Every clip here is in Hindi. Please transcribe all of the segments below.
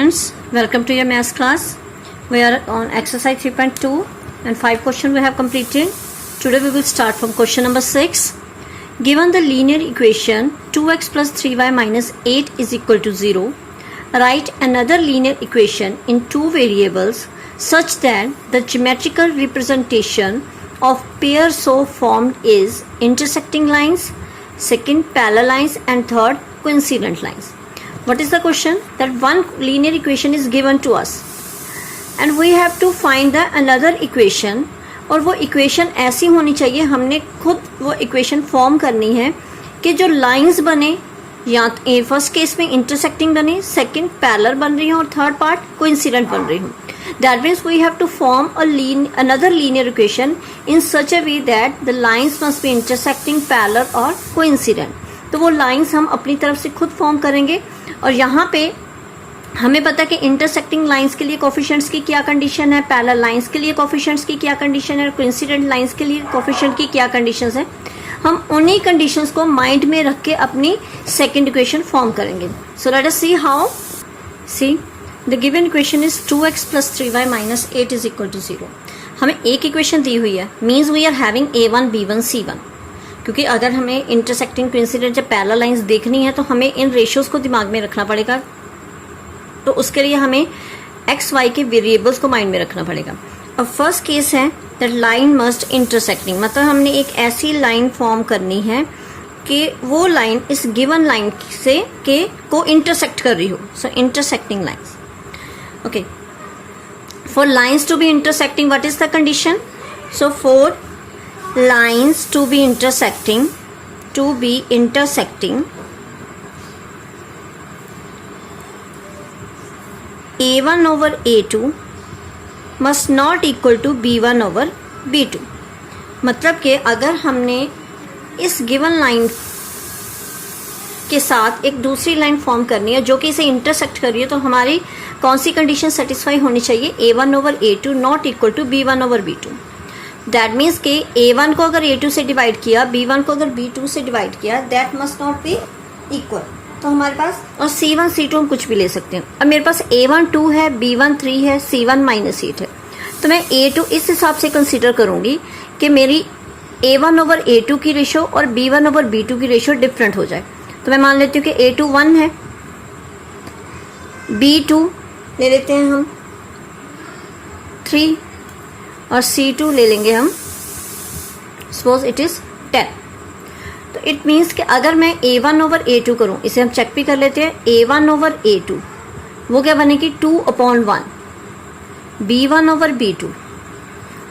students, welcome to your maths class. We are on exercise 3.2 and 5 questions we have completed. Today we will start from question number 6. Given the linear equation 2x plus 3y minus 8 is equal to 0, write another linear equation in two variables such that the geometrical representation of pair so formed is intersecting lines, second parallel lines and third coincident lines. What is the question? That one linear equation is given to us and we have to find the another equation, और वो इक्वेशन ऐसी होनी चाहिए, हमने खुद वो इक्वेशन फॉर्म करनी है कि जो लाइंस बने या फर्स्ट केस में इंटरसेक्टिंग बने, सेकंड पैरेलल बन रही हो और थर्ड पार्ट कोइंसिडेंट बन रही हो. That means we have to form another linear equation in such a way that the lines must be intersecting, parallel or coincident. तो वो लाइंस हम अपनी तरफ से खुद फॉर्म करेंगे और यहाँ पे हमें पता है कि इंटरसेक्टिंग लाइंस के लिए कोफिशिएंट्स की क्या कंडीशन है, पैरेलल लाइंस के लिए कोफिशिएंट्स की क्या कंडीशन है, कोइंसिडेंट लाइंस के लिए कोफिशिएंट की क्या कंडीशंस है. हम उन्हीं कंडीशंस को माइंड में रख के अपनी सेकंड इक्वेशन फॉर्म करेंगे. So let us see how. See the given equation is 2x plus 3y minus 8 is equal to 0. हमें एक इक्वेशन दी हुई है, means we are having a1 b1 c1. क्योंकि अगर हमें इंटरसेक्टिंग कोइंसिडेंट या पैरेलल लाइंस देखनी है तो हमें इन रेशियोज को दिमाग में रखना पड़ेगा. तो उसके लिए हमें एक्स वाई के वेरिएबल्स को माइंड में रखना पड़ेगा. अब फर्स्ट केस है दैट लाइन मस्ट इंटरसेक्टिंग, मतलब हमने एक ऐसी लाइन फॉर्म करनी है कि वो लाइन इस गिवन लाइन से के को इंटरसेक्ट कर रही हो. So intersecting lines. Okay, for lines to be intersecting what is the condition? So for lines to be intersecting a1 over a2 must not equal to b1 over b2. मतलब कि अगर हमने इस गिवन लाइन के साथ एक दूसरी लाइन फॉर्म करनी है जो कि इसे इंटरसेक्ट कर रही है, तो हमारी कौन सी कंडीशन सेटिस्फाई होनी चाहिए? a1 over a2 not equal to b1 over b2. That means कि a1 को अगर a2 से डिवाइड किया, b1 को अगर b2 से डिवाइड किया, that must not be equal. तो हमारे पास और c1 c2 हम कुछ भी ले सकते हैं. अब मेरे पास a1 2 है, b1 3 है, c1 माइनस 8 है. तो मैं a2 इस हिसाब से कंसीडर करूंगी कि मेरी a1 ओवर a2 की रेशो और b1 ओवर b2 की रेशो डिफरेंट हो जाए. तो मैं मान लेती हूँ कि a2 1 है, b2 ले लेते हैं हम 3 और C2 ले लेंगे हम, सपोज इट इज 10. तो इट मीन्स कि अगर मैं A1 ओवर A2 करूं, इसे हम चेक भी कर लेते हैं. A1 ओवर A2 वो क्या बनेगी? 2/1. B1 ओवर B2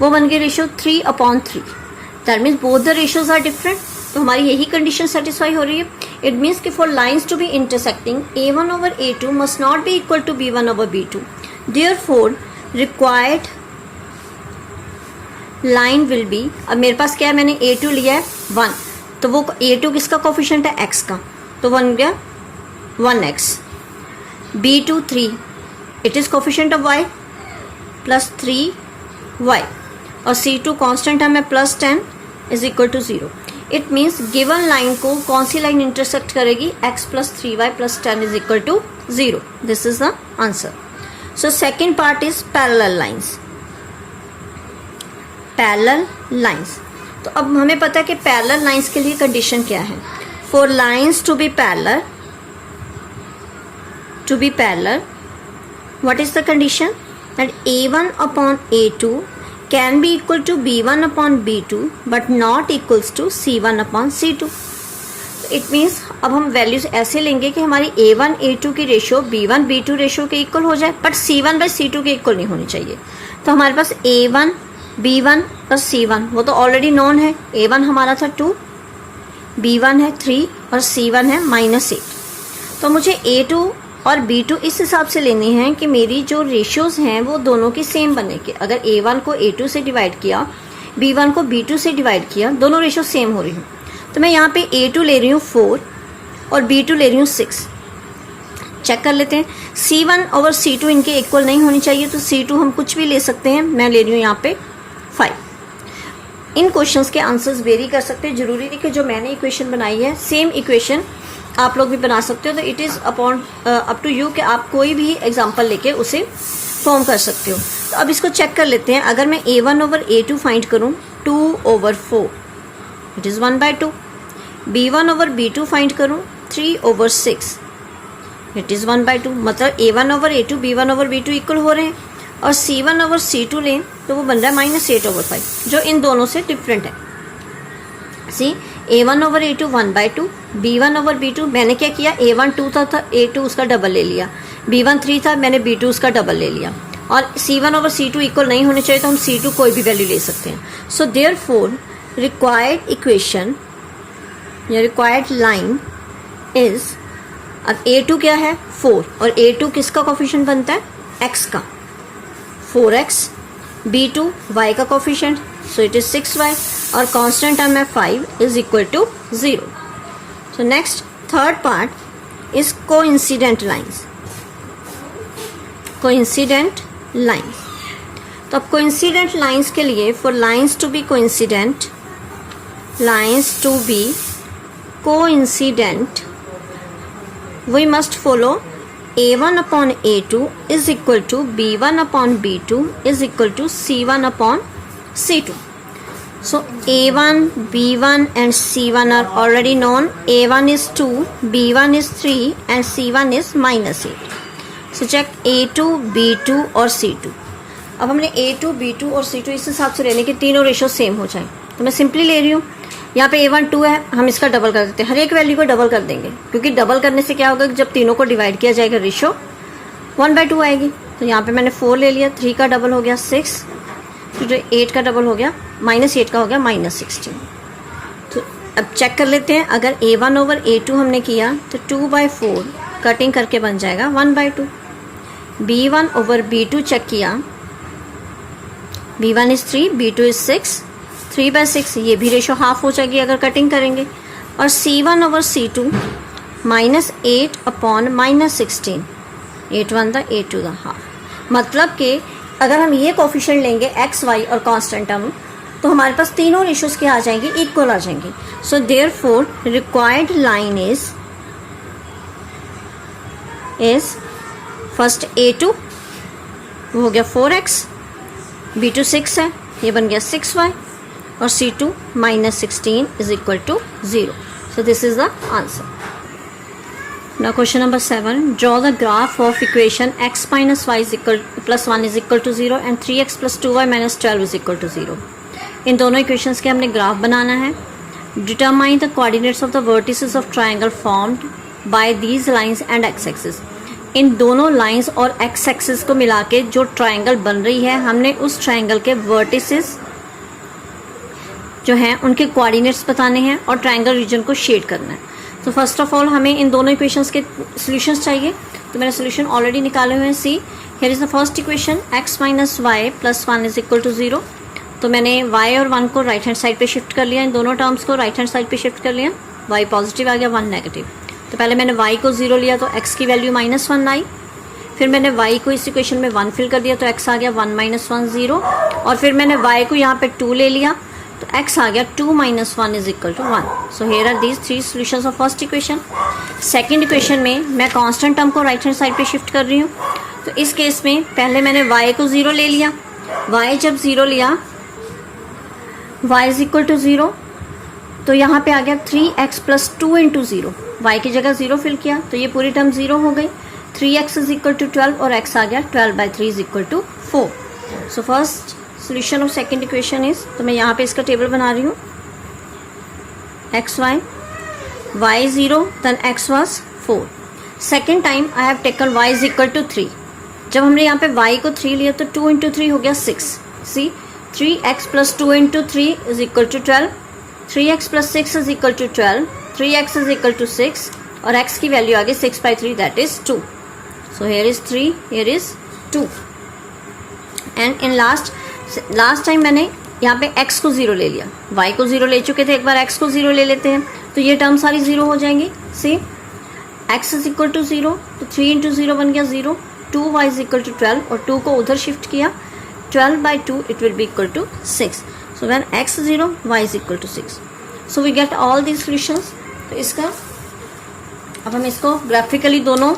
वो बन गई ratio 3/3. That means both the ratios are different. तो हमारी यही कंडीशन सेटिस्फाई हो रही है. इट मीन्स कि for lines to be intersecting A1 over A2 must not be equal to B1 over B2. Therefore required line will be, अब मेरे पास क्या है, मैंने a2 लिया है 1, तो वो a2 किसका कोफिशिएंट है? x का, तो बन गया 1x. b2 3, it is coefficient of y plus 3y और c2 कांस्टेंट है, मैं plus 10 is equal to 0. It means given line को कौन सी लाइन इंटरसेक्ट करेगी? x plus 3y plus 10 is equal to 0. This is the answer. So second part is parallel lines. Parallel lines. तो अब हमें पता है कि पैरेलल लाइंस के लिए कंडीशन क्या है. For lines to be parallel what is the condition? That a1 upon a2 can be equal to b1 upon b2 but not equals to c1 upon c2. It means अब हम वैल्यूज ऐसे लेंगे कि हमारी a1 a2 की रेशियो b1 b2 रेशियो के इक्वल हो जाए, बट c1 बाई c2 के इक्वल नहीं होनी चाहिए. तो हमारे पास a1 b1 प्लस c1 वो तो ऑलरेडी नोन है. a1 हमारा था 2, b1 है 3 और c1 है -8. तो मुझे a2 और b2 इस हिसाब से लेनी है कि मेरी जो रेशियोज हैं वो दोनों की सेम बने. कि अगर a1 को a2 से डिवाइड किया, b1 को b2 से डिवाइड किया, दोनों रेशियो सेम हो रही हूँ. तो मैं यहाँ पे a2 ले रही हूँ 4 और b2 ले रही हूँ 6. चेक कर लेते हैं. c1 ओवर c2 इनके इक्वल नहीं होनी चाहिए, तो c2 हम कुछ भी ले सकते हैं. मैं ले रही हूँ यहाँ पे 5. इन क्वेश्चंस के आंसर्स वेरी कर सकते हैं. जरूरी नहीं कि जो मैंने इक्वेशन बनाई है सेम इक्वेशन आप लोग भी बना सकते हो, तो it is upon up to you कि आप कोई भी एग्जाम्पल लेके उसे फॉर्म कर सकते हो। तो अब इसको चेक कर लेते हैं। अगर मैं a1 ओवर a2 फाइंड करूँ 2/4, it is 1/2। b1 over b2 find करूँ 3/6, इट इज़ 1/2। मतलब a1 over a2 b1 over b2 equal हो रहे हैं। और c1 ओवर c2 लें तो वो बन रहा है -8/5, जो इन दोनों से डिफरेंट है। सी a1 over a2 1/2, b1 over b2 मैंने क्या किया, a1 2 था a2 उसका डबल ले लिया, b1 3 था मैंने b2 उसका डबल ले लिया। और c1 ओवर c2 इक्वल नहीं होने चाहिए, तो हम c2 कोई भी वैल्यू ले सकते हैं। सो देयरफॉर रिक्वायर्ड इक्वेशन या रिक्वायर्ड लाइन इज, अब a2 क्या है 4, और a2 किसका कोफिशिएंट बनता है, x का, 4x, b2 y का coefficient, so it is 6y, और कांस्टेंट टर्म है 5 is equal to 0। So next third part is coincident lines. Coincident lines, तो अब कोइंसिडेंट लाइंस के लिए, for lines to be coincident, lines to be coincident, we must follow a1 upon a2 is equal to b1 upon b2 is equal to c1 upon c2. So a1, b1 and c1 are already known. a1 is 2, b1 is 3 and c1 is -8. So check a2, b2 और c2. अब हमने a2, b2 और c2 इस हिसाब से लेने के तीनों रेशो सेम हो जाए, तो मैं सिंपली ले रही हूँ। यहाँ पे a1 2 है, हम इसका डबल कर देते हैं, हर एक वैल्यू को डबल कर देंगे, क्योंकि डबल करने से क्या होगा, जब तीनों को डिवाइड किया जाएगा रेशो 1/2 आएगी। तो यहाँ पे मैंने 4 ले लिया, 3 का डबल हो गया 6, फिर 8 का डबल हो गया -8 का हो गया -16। तो अब चेक कर लेते हैं, अगर a1 ओवर a2 हमने किया तो 2/4 कटिंग करके बन जाएगा 1/2। b1 ओवर b2 चेक किया, b1 इज 3, b2 इज 6, 3/6, ये भी रेशो हाफ हो जाएगी अगर कटिंग करेंगे। और c1 over c2 -8 upon -16, 8 1 the 8 2 the half. मतलब कि अगर हम ये कोफिशिएंट लेंगे x y और कांस्टेंट टर्म, तो हमारे पास तीनों रेशोज क्या आ जाएंगे, इक्वल आ जाएंगे। So therefore required line is first a2 वो हो गया 4x, b2 6 है, ये बन गया 6y, और c2 -16 is equal to 0. So this is the answer. Now question number 7. Draw the graph of equation x minus y is equal plus 1 is equal to 0 and 3x plus 2y minus 12 is equal to 0. इन दोनों इक्वेशंस के हमने ग्राफ बनाना है। Determine the coordinates of the vertices of triangle formed by these lines and x axis. इन दोनों लाइंस और x axis को मिला के जो ट्राइंगल बन रही है, हमने उस ट्राइंगल के वर्टिसेस जो हैं उनके कोऑर्डिनेट्स बताने हैं और ट्रायंगल रीजन को शेड करना है। तो फर्स्ट ऑफ ऑल हमें इन दोनों इक्वेशंस के सॉल्यूशंस चाहिए, तो मैंने सॉल्यूशन ऑलरेडी निकाले हुए हैं। See here is the first equation, x minus y plus 1 is equal to 0। तो मैंने y और 1 को राइट हैंड साइड पे शिफ्ट कर लिया, इन दोनों टर्म्स को राइट हैंड साइड पे शिफ्ट कर लिया। y पॉजिटिव आ गया, 1 नेगेटिव। तो पहले मैंने y को 0 लिया तो x की वैल्यू -1 आई, फिर मैंने y को इस इक्वेशन में 1 फिल कर दिया तो x आ गया 1 - 1 0, और फिर मैंने y को यहाँ पे 2 ले लिया तो x आ गया 2 - 1 is equal to 1। So here are these 3 solutions of first equation. Second equation में मैं कांस्टेंट टर्म को राइट हैंड साइड पे शिफ्ट कर रही हूँ। तो इस केस में पहले मैंने y को 0 ले लिया, y जब 0 लिया y इज इक्वल टू 0, तो यहाँ पे आ गया 3x प्लस 2 इंटू 0, y की जगह 0 फिल किया तो ये पूरी टर्म 0 हो गई। 3x इज इक्वल टू 12 और x आ गया 12/3 is equal to 4। So first solution of second equation is, तो मैं यहाँ पे इसका टेबल बना रही हूँ, x y 0 then x was 4। Second time I have taken y is equal to 3। जब हमने यहाँ पे y को 3 लिया तो 2 इंटू 3 हो गया 6। See 3x plus 2 into 3 is equal to 12, 3x plus 6 is equal to 12, 3x is equal to 6 और x की वैल्यू आ गई 6/3 that is 2। So here is 3, here is 2। And in last time मैंने यहाँ पे x को 0 ले लिया, y को 0 ले चुके थे, एक बार x को 0 ले लेते हैं तो ये टर्म सारी 0 हो जाएंगी। सी x इज इक्वल टू 0 तो 3 इंटू 0 बन गया 0, 2y इज इक्वल टू 12 और 2 को उधर शिफ्ट किया, 12/2 it will be equal to 6। So when x 0 y is equal to 6। So we get all these solutions. तो इसका अब हम इसको ग्राफिकली दोनों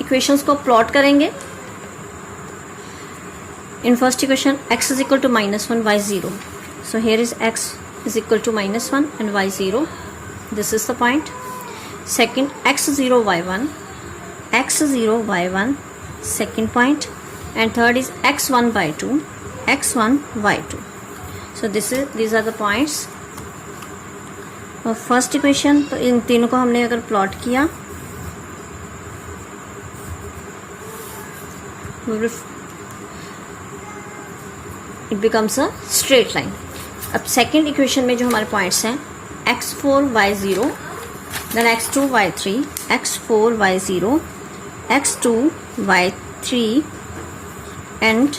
इक्वेशंस को प्लॉट करेंगे. In first equation, x is equal to -1, y 0. So here is x is equal to -1 and y 0. This is the point. Second, x 0, y 1. X 0, y 1. Second point. And third is x 1, y 2. X 1, y 2. So these are the points. और फर्स्ट इक्वेशन, तो इन तीनों को हमने अगर प्लॉट किया, it becomes a straight line. अब सेकेंड इक्वेशन में जो हमारे पॉइंट्स हैं, x4 y0, then x2 y3, x4 y0, x2 y3 and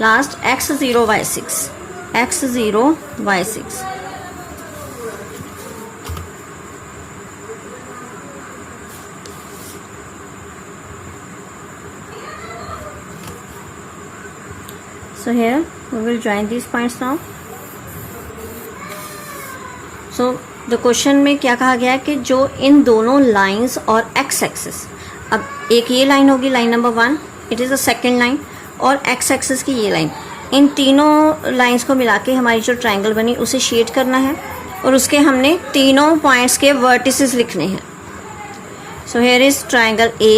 last x0 y6, x0 y6. So here we will join these points now. So the question में क्या कहा गया है कि जो इन दोनों लाइंस और x एक्सिस, अब एक ये लाइन होगी line number 1, it is the second line, और x एक्सिस की ये लाइन, इन तीनों लाइंस को मिला के हमारी जो ट्रायंगल बनी उसे शेड करना है और उसके हमने तीनों पॉइंट्स के वर्टिसेस लिखने हैं. सो here is triangle A,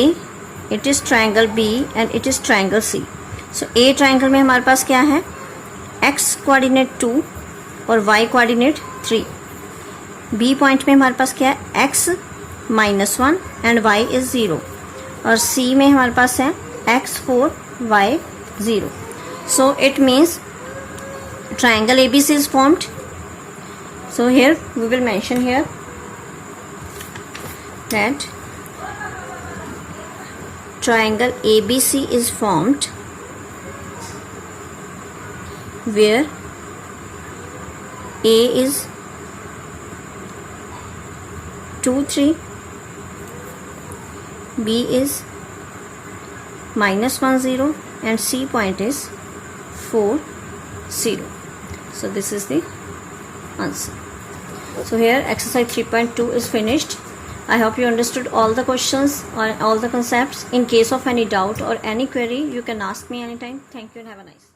it is triangle B and it is triangle C. So A triangle में हमारे पास क्या है, x कोऑर्डिनेट 2 और y कोऑर्डिनेट 3. बी पॉइंट में हमारे पास क्या है, x -1 एंड y इज 0, और C में हमारे पास है x4 y 0. So it means triangle ABC is formed. So here we will mention here that triangle ABC is formed where A is 2 3, B is -1 0 and C point is 4 0. So this is the answer. So here exercise 3.2 is finished. I hope you understood all the questions or all the concepts. In case of any doubt or any query, you can ask me anytime. Thank you and have a nice day.